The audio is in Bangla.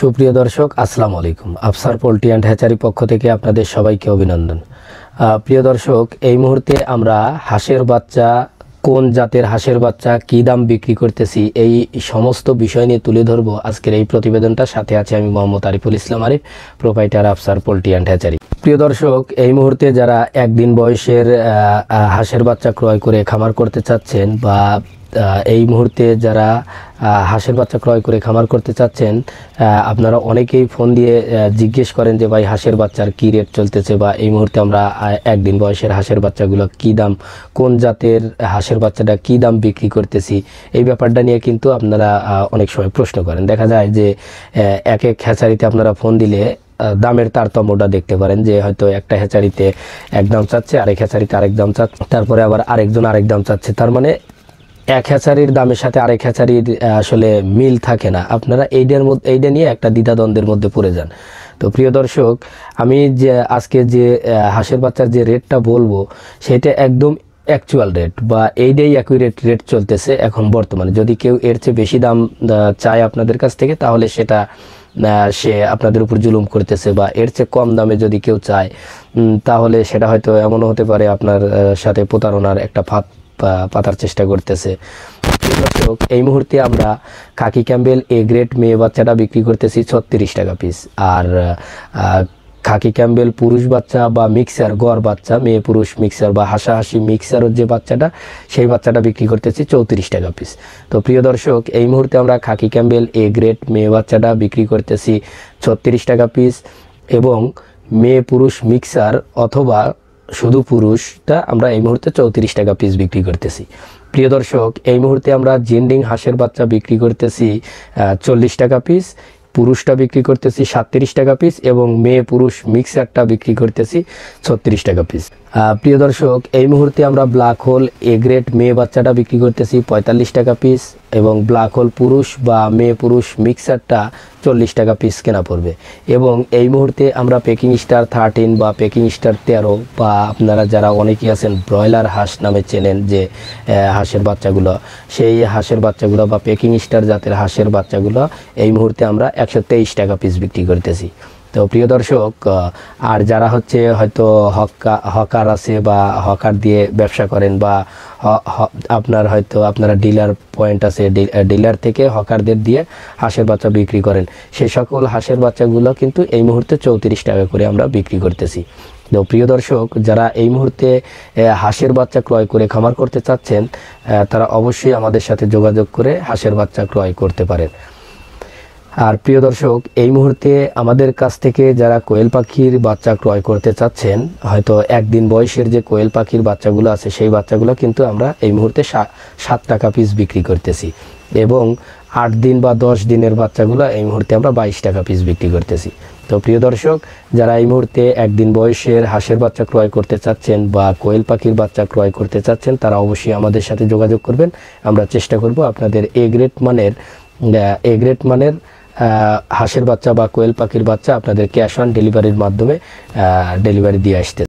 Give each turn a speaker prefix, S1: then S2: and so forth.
S1: সুপ্রিয় দর্শক, আসসালামু আলাইকুম। আফসার পোল্ট্রি অ্যান্ড হ্যাচারি পক্ষ থেকে আপনাদের সবাইকে অভিনন্দন। প্রিয় দর্শক, এই মুহূর্তে আমরা হাঁসের বাচ্চা, কোন জাতের হাঁসের বাচ্চা কী দাম বিক্রি করতেছি, এই সমস্ত বিষয় নিয়ে তুলে ধরবো আজকের এই প্রতিবেদনটা। সাথে আছে আমি Mohammad Ariful Islam Arif, proprietor Afsar poultry and hatchery. প্রিয় দর্শক, এই মুহূর্তে যারা একদিন বয়সের হাঁসের বাচ্চা ক্রয় করে খামার করতে চাচ্ছেন, বা এই মুহূর্তে যারা হাঁসের বাচ্চা ক্রয় করে খামার করতে চাচ্ছেন, আপনারা অনেকেই ফোন দিয়ে জিজ্ঞেস করেন যে ভাই হাঁসের বাচ্চার কী রেট চলতেছে, বা এই মুহূর্তে আমরা একদিন বয়সের হাঁসের বাচ্চাগুলো কী দাম, কোন জাতের হাঁসের বাচ্চাটা কী দাম বিক্রি করতেছি, এই ব্যাপারটা নিয়ে কিন্তু আপনারা অনেক সময় প্রশ্ন করেন। দেখা যায় যে এক এক হ্যাচারিতে আপনারা ফোন দিলে দামের তারতম্যটা দেখতে পারেন, যে হয়তো একটা হ্যাচারিতে এক দাম চাচ্ছে, আরেক হ্যাচারিতে আরেক দাম চাচ্ছে, তারপরে আবার আরেকজন আরেক দাম চাচ্ছে। তার মানে এক হ্যাচারির দামের সাথে আরেক হ্যাচারির আসলে মিল থাকে না। আপনারা এইটা নিয়ে একটা দ্বিধাদ্বন্দ্বের মধ্যে পড়ে যান। তো প্রিয় দর্শক, আমি যে আজকে যে হাঁসের বাচ্চার যে রেটটা বলবো, সেটা একদম অ্যাকচুয়াল রেট, বা এইটাই অ্যাকুরেট রেট চলতেছে এখন বর্তমানে। যদি কেউ এর চেয়ে বেশি দাম চায় আপনাদের কাছ থেকে, তাহলে সেটা সে আপনাদের উপর জুলুম করতেছে, বা এর চেয়ে কম দামে যদি কেউ চায়, তাহলে সেটা হয়তো এমনও হতে পারে আপনার সাথে প্রতারণার একটা পাতার চেষ্টা করতেছে। দর্শক, এই মুহূর্তে আমরা খাকি ক্যাম্বেল এ গ্রেড মেয়ে বাচ্চাটা বিক্রি করতেছি 36 টাকা পিস, আর খাকি ক্যাম্বেল পুরুষ বাচ্চা বা মিক্সার গড় বাচ্চা, মেয়ে পুরুষ মিক্সার বা হাসাহাসি মিক্সারের যে বাচ্চাটা, সেই বাচ্চাটা বিক্রি করতেছি 34 টাকা পিস। তো প্রিয় দর্শক, এই মুহূর্তে আমরা খাকি ক্যাম্বেল এ গ্রেড মেয়ে বাচ্চাটা বিক্রি করতেছি 36 টাকা পিস, এবং মেয়ে পুরুষ মিক্সার অথবা শুধু পুরুষটা আমরা এই মুহূর্তে 34 টাকা পিস বিক্রি করতেছি। প্রিয় দর্শক, এই মুহূর্তে আমরা জেন্ডিং হাঁসের বাচ্চা বিক্রি করতেছি 40 টাকা পিস, পুরুষটা বিক্রি করতেছি 37 টাকা পিস, এবং মেয়ে পুরুষ মিক্সারটা বিক্রি করতেছি 36 টাকা পিস। প্রিয় দর্শক, এই মুহূর্তে আমরা ব্ল্যাক হোল এ গ্রেড মেয়ে বাচ্চাটা বিক্রি করতেছি 45 টাকা পিস, এবং ব্ল্যাক হোল পুরুষ বা মেয়ে পুরুষ মিক্সারটা 40 টাকা পিস কেনা পড়বে। এবং এই মুহূর্তে আমরা পেকিং স্টার 13 বা পেকিং স্টার 13, বা আপনারা যারা অনেকেই আছেন ব্রয়লার হাঁস নামে চেনেন যে হাঁসের বাচ্চাগুলো, সেই হাঁসের বাচ্চাগুলো বা পেকিং স্টার জাতের হাঁসের বাচ্চাগুলো এই মুহূর্তে আমরা 123 টাকা পিস বিক্রি করতেছি। তো প্রিয় দর্শক, আর যারা হয়তো হকার আছে বা হকার দিয়ে ব্যবসা করেন, বা আপনারা ডিলার পয়েন্ট আছে, ডিলার থেকে হকারদের দিয়ে হাঁসের বাচ্চা বিক্রি করেন, সেই সকল হাঁসের বাচ্চাগুলো কিন্তু এই মুহূর্তে 34 টাকা করে আমরা বিক্রি করতেছি। তো প্রিয় দর্শক, যারা এই মুহূর্তে হাঁসের বাচ্চা ক্রয় করে খামার করতে চাচ্ছেন, তারা অবশ্যই আমাদের সাথে যোগাযোগ করে হাঁসের বাচ্চা ক্রয় করতে পারেন। আর প্রিয় দর্শক, এই মুহূর্তে আমাদের কাছ থেকে যারা কোয়েল পাখির বাচ্চা ক্রয় করতে চাচ্ছেন, হয়তো একদিন বয়সের যে কোয়েল পাখির বাচ্চাগুলো আছে, সেই বাচ্চাগুলো কিন্তু আমরা এই মুহূর্তে 7 টাকা পিস বিক্রি করতেছি, এবং 8 দিন বা 10 দিনের বাচ্চাগুলো এই মুহূর্তে আমরা 22 টাকা পিস বিক্রি করতেছি। তো প্রিয় দর্শক, যারা এই মুহূর্তে একদিন বয়সের হাঁসের বাচ্চা ক্রয় করতে চাচ্ছেন বা কোয়েল পাখির বাচ্চা ক্রয় করতে চাচ্ছেন, তারা অবশ্যই আমাদের সাথে যোগাযোগ করবেন। আমরা চেষ্টা করব আপনাদের এ গ্রেড মানের হাঁসের বাচ্চা বা কোয়েল পাখির বাচ্চা আপনাদের ক্যাশ অন ডেলিভারির মাধ্যমে ডেলিভারি দিয়ে আসতে।